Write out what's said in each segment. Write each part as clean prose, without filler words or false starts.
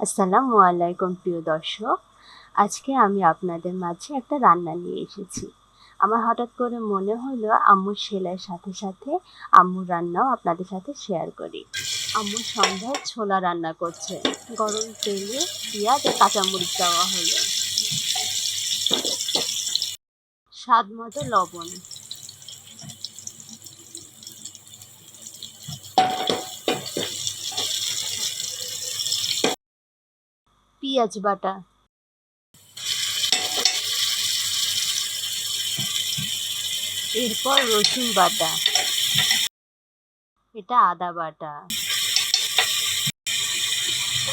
আসসালামু আলাইকুম প্রিয় দর্শক। আজকে আমি আপনাদের মাঝে একটা রান্না নিয়ে এসেছি। আমার হঠাৎ করে মনে হলো আম্মুর সেলাইয়ের সাথে সাথে আম্মুর রান্নাও আপনাদের সাথে শেয়ার করি। আম্মু সন্ধ্যায় ছোলা রান্না করছে। গরম তেলে পেঁয়াজ আর কাঁচামরিচ দেওয়া হলো, স্বাদ মতো লবণ, পেঁয়াজ বাটা, এরপর রসুন বাটা, এটা আদা বাটা,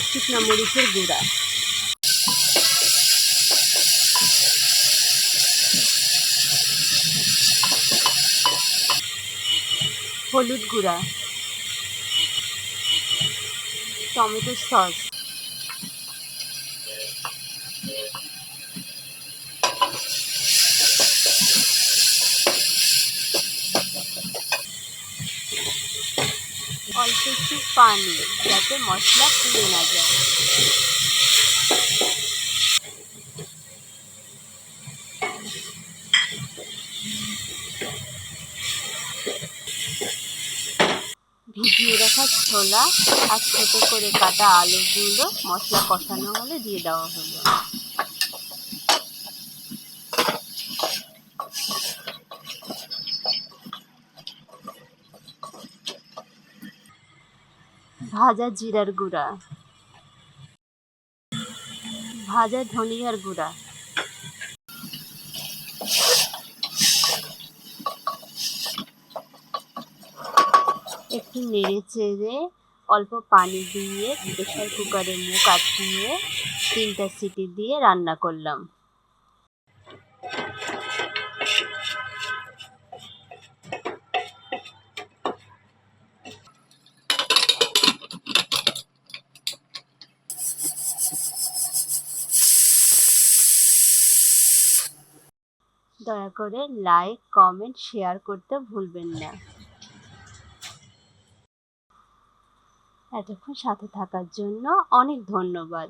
শুকনা মরিচের গুঁড়া, হলুদ গুঁড়া, টমেটো সস, অল্প একটু পানি যাতে মশলা পুড়ে না যায়। ভিজিয়ে রাখা ছোলা আর ছোট করে কাটা আলুগুলো মশলা কষানো হলে দিয়ে দেওয়া হলো। ভাজা জিরার গুঁড়া, ভাজা ধনিয়ার গুঁড়া, একটু নেড়ে চেড়ে অল্প পানি দিয়ে প্রেসার কুকারের মুখ আটকিয়ে 3টা সিটি দিয়ে রান্না করলাম। দয়া করে লাইক, কমেন্ট, শেয়ার করতে ভুলবেন না। এতক্ষণ সাথে থাকার জন্য অনেক ধন্যবাদ।